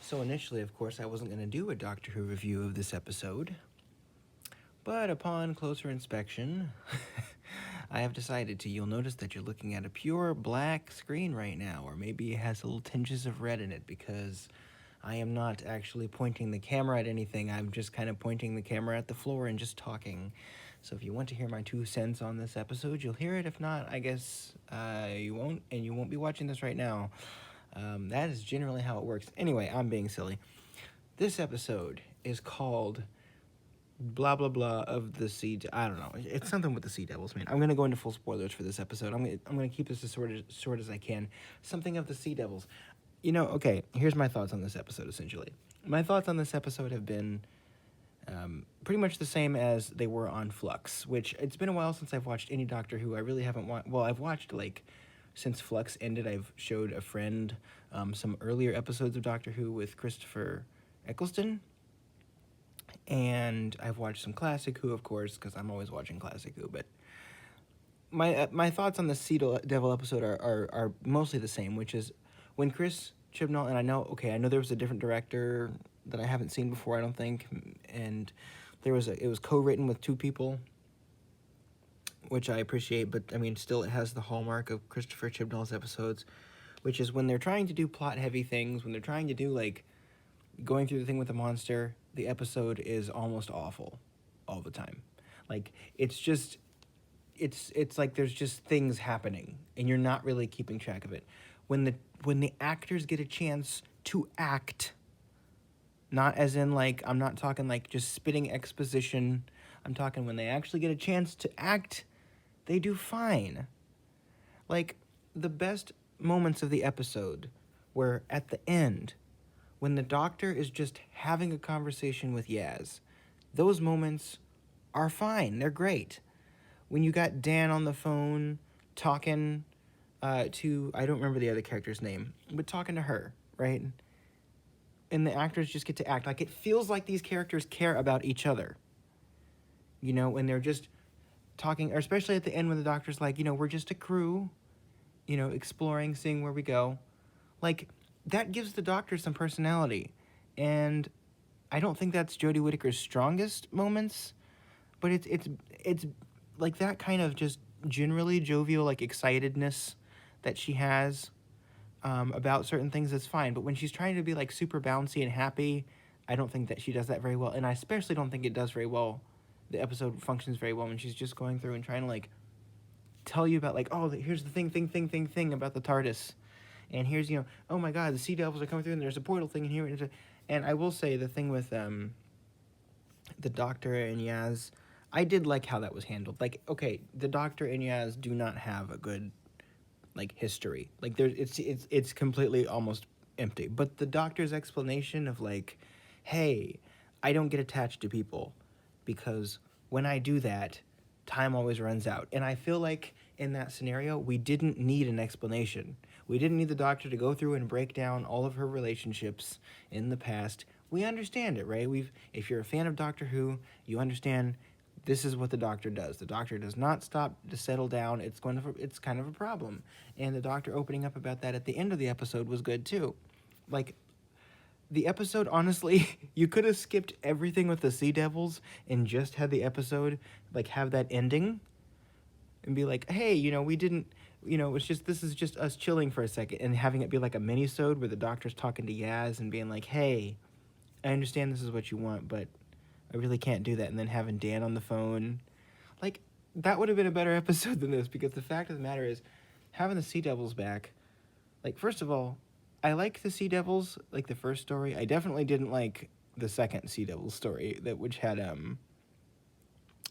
So initially, of course, I wasn't going to do a Doctor Who review of this episode, but upon closer inspection, I have decided to. You'll notice that you're looking at a pure black screen right now, or maybe it has little tinges of red in it because I am not actually pointing the camera at anything. I'm just kind of pointing the camera at the floor and just talking. So if you want to hear my 2 cents on this episode, you'll hear it. If not, I guess you won't, and you won't be watching this right now. That is generally how it works. Anyway, I'm being silly. This episode is called blah blah blah of the sea. I don't know. It's something with the Sea Devils, man. I'm gonna go into full spoilers for this episode. I'm gonna keep this as short as I can. Something of the Sea Devils. Okay. Here's my thoughts on this episode. Essentially, my thoughts on this episode have been pretty much the same as they were on Flux. Which it's been a while since I've watched any Doctor Who. I really haven't watched. Well, I've watched since Flux ended. I've showed a friend some earlier episodes of Doctor Who with Christopher Eccleston. And I've watched some Classic Who, of course, because I'm always watching Classic Who. But my thoughts on the Sea Devil episode are mostly the same, which is when Chris Chibnall, and I know there was a different director that I haven't seen before, I don't think, and it was co-written with two people, which I appreciate, but I mean, still it has the hallmark of Christopher Chibnall's episodes, which is when they're trying to do plot-heavy things, when they're trying to do, going through the thing with the monster, the episode is almost awful all the time. It's like there's just things happening, and you're not really keeping track of it. When the actors get a chance to act, not as in, I'm not talking, just spitting exposition. I'm talking when they actually get a chance to act, they do fine. The best moments of the episode were at the end, when the Doctor is just having a conversation with Yaz. Those moments are fine. They're great. When you got Dan on the phone talking to, I don't remember the other character's name, but talking to her, right? And the actors just get to act. It feels like these characters care about each other. And they're just talking, or especially at the end when the Doctor's we're just a crew, exploring, seeing where we go. That gives the Doctor some personality. And I don't think that's Jodie Whittaker's strongest moments, but it's that kind of just generally jovial, excitedness that she has about certain things is fine. But when she's trying to be super bouncy and happy, I don't think that she does that very well. And I especially don't think it does very well. The episode functions very well when she's just going through and trying to tell you about here's the thing about the TARDIS. And here's, oh my God, the Sea Devils are coming through and there's a portal thing in here. And I will say the thing with the Doctor and Yaz, I did like how that was handled. The Doctor and Yaz do not have a good history. It's completely almost empty. But the Doctor's explanation of hey, I don't get attached to people because when I do that, time always runs out. And I feel in that scenario, we didn't need an explanation. We didn't need the Doctor to go through and break down all of her relationships in the past. We understand it, right? If you're a fan of Doctor Who, you understand this is what the Doctor does. The Doctor does not stop to settle down. It's kind of a problem. And the Doctor opening up about that at the end of the episode was good too. The episode, honestly, you could have skipped everything with the Sea Devils and just had the episode have that ending and be hey, we didn't, this is just us chilling for a second, and having it be a mini-sode where the Doctor's talking to Yaz and being hey, I understand this is what you want, but I really can't do that. And then having Dan on the phone, that would have been a better episode than this, because the fact of the matter is, having the Sea Devils back, first of all, I like the Sea Devils, the first story. I definitely didn't like the second Sea Devils story, which had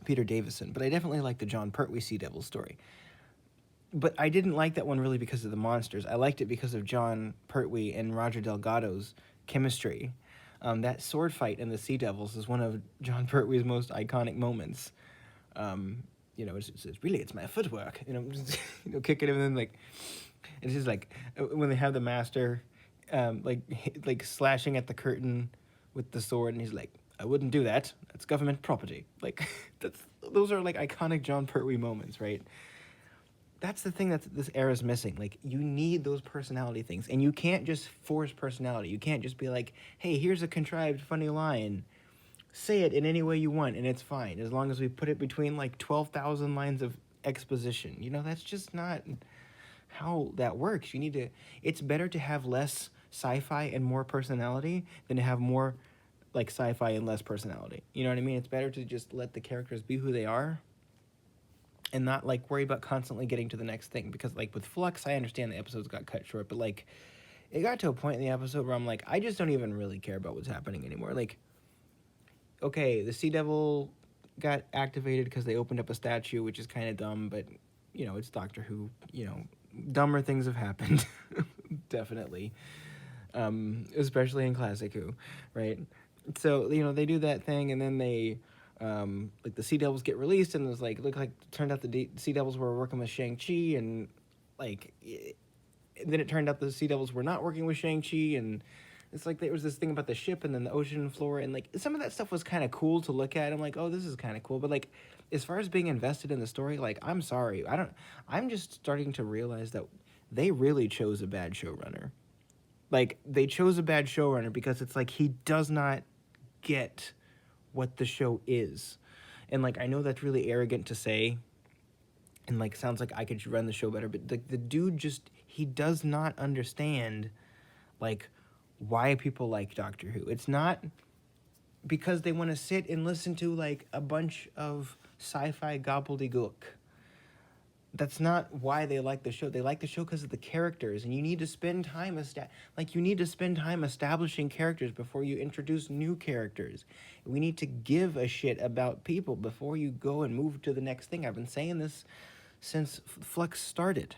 Peter Davison, but I definitely like the John Pertwee Sea Devils story. But I didn't like that one really because of the monsters. I liked it because of John Pertwee and Roger Delgado's chemistry. That sword fight in the Sea Devils is one of John Pertwee's most iconic moments. It's my footwork, kicking him, and then it's just when they have the Master, slashing at the curtain with the sword, and he's I wouldn't do that. That's government property. Those are iconic John Pertwee moments, right? that's the thing that this era is missing. Like, you need those personality things, and you can't just force personality. You can't just be like, hey, here's a contrived funny line, say it in any way you want, and it's fine as long as we put it between like 12,000 lines of exposition. You know, that's just not how that works. You need to. It's better to have less sci-fi and more personality than to have more like sci-fi and less personality. You know what I mean? It's better to just let the characters be who they are and not like worry about constantly getting to the next thing. Because like with Flux, I understand the episodes got cut short, but like it got to a point in the episode where I'm like, I just don't even really care about what's happening anymore. Like, okay, the Sea Devil got activated because they opened up a statue, which is kind of dumb, but you know, it's Doctor Who. You know, dumber things have happened, definitely, especially in Classic Who, right? So you know they do that thing, and then they like the Sea Devils get released, and it was like look like turned out the Sea Devils were working with Shang-Chi, and like then it turned out the Sea Devils were not working with Shang-Chi, and it's like there was this thing about the ship and then the ocean floor, and like some of that stuff was kind of cool to look at. I'm like, oh, this is kind of cool, but like as far as being invested in the story, like I'm sorry, I'm just starting to realize that they really chose a bad showrunner. Like they chose a bad showrunner because it's like he does not get what the show is. And like I know that's really arrogant to say and like sounds like I could run the show better, but the dude just he does not understand like why people like Doctor Who. It's not because they want to sit and listen to like a bunch of sci-fi gobbledygook. That's not why they like the show. They like the show because of the characters, and you need to spend time you need to spend time establishing characters before you introduce new characters. We need to give a shit about people before you go and move to the next thing. I've been saying this since Flux started.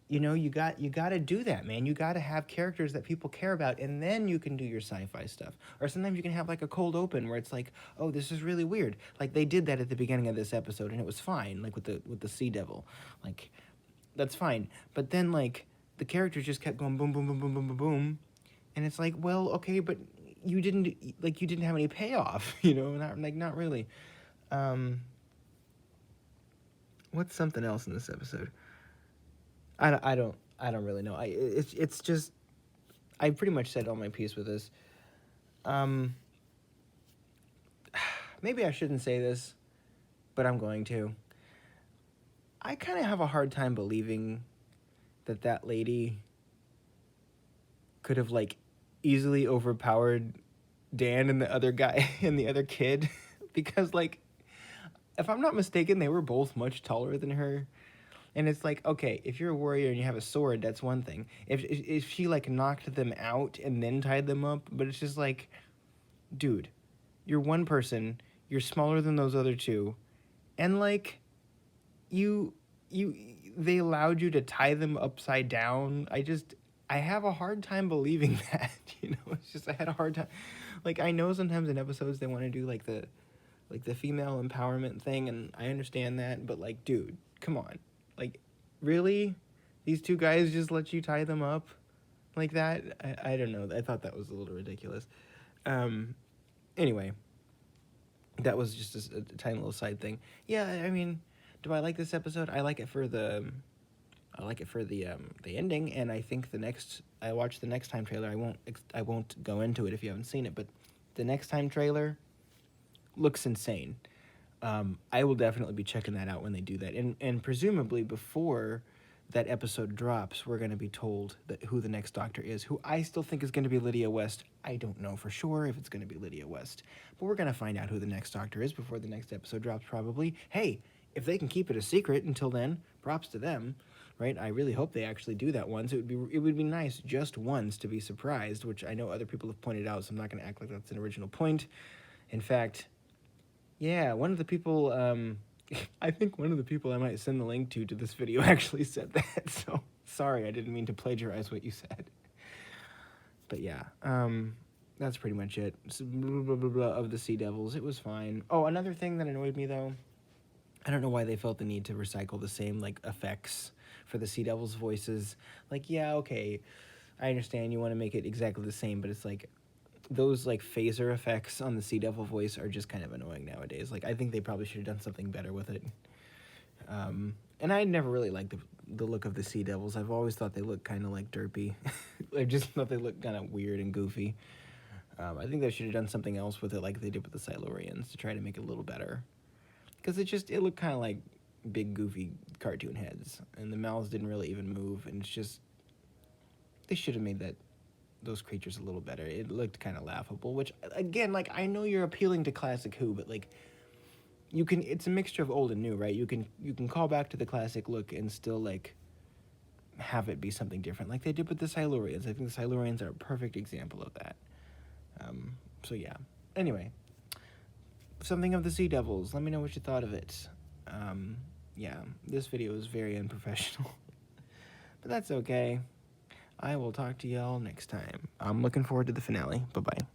You know, you got to do that, man. You got to have characters that people care about, and then you can do your sci-fi stuff. Or sometimes you can have like a cold open where it's like, oh, this is really weird. Like they did that at the beginning of this episode, and it was fine. Like with the Sea Devil, like that's fine. But then like the characters just kept going boom, boom, boom, boom, boom, boom, boom, and it's like, well, okay, but you didn't have any payoff, you know? Not really. Um, what's something else in this episode? I don't really know. It's just I pretty much said all my piece with this. Um, maybe I shouldn't say this, but I'm going to. I kind of have a hard time believing that lady could have like easily overpowered Dan and the other guy and the other kid because like if I'm not mistaken, they were both much taller than her. And it's like, okay, if you're a warrior and you have a sword, that's one thing. If she like knocked them out and then tied them up, but it's just like, dude, you're one person, you're smaller than those other two, and like, you they allowed you to tie them upside down. I have a hard time believing that. You know, it's just I had a hard time. Like I know sometimes in episodes they want to do like the female empowerment thing, and I understand that, but like, dude, come on. Like, really? These two guys just let you tie them up like that? I don't know. I thought that was a little ridiculous. Anyway, that was just a tiny little side thing. Yeah, I mean, do I like this episode? I like it for the ending, and I think I watched the next time trailer. I won't go into it if you haven't seen it, but the next time trailer looks insane. I will definitely be checking that out when they do that. And presumably before that episode drops, we're going to be told who the next Doctor is, who I still think is going to be Lydia West. I don't know for sure if it's going to be Lydia West, but we're going to find out who the next Doctor is before the next episode drops probably. Hey, if they can keep it a secret until then, props to them, right? I really hope they actually do that once. It would be nice just once to be surprised, which I know other people have pointed out, so I'm not going to act like that's an original point. In fact, yeah, one of the people, I think one of the people I might send the link to this video actually said that. So sorry, I didn't mean to plagiarize what you said. But yeah, that's pretty much it. So, blah, blah, blah, blah, of the Sea Devils. It was fine. Oh, another thing that annoyed me though, I don't know why they felt the need to recycle the same like effects for the Sea Devils voices. Like, yeah, okay, I understand you want to make it exactly the same, but it's like those like phaser effects on the Sea Devil voice are just kind of annoying nowadays. Like I think they probably should have done something better with it. And I never really liked the look of the Sea Devils. I've always thought they look kind of like derpy. I just thought they looked kind of weird and goofy. I think they should have done something else with it, like they did with the Silurians, to try to make it a little better. Because it looked kind of like big goofy cartoon heads, and the mouths didn't really even move, and it's just, they should have made those creatures a little better. It looked kind of laughable, which again, like, I know you're appealing to classic Who, but like, it's a mixture of old and new, right? You can call back to the classic look and still like have it be something different, like they did with the Silurians. I think the Silurians are a perfect example of that. So yeah. Anyway, something of the Sea Devils. Let me know what you thought of it. Yeah, this video is very unprofessional, but that's okay. I will talk to y'all next time. I'm looking forward to the finale. Bye-bye.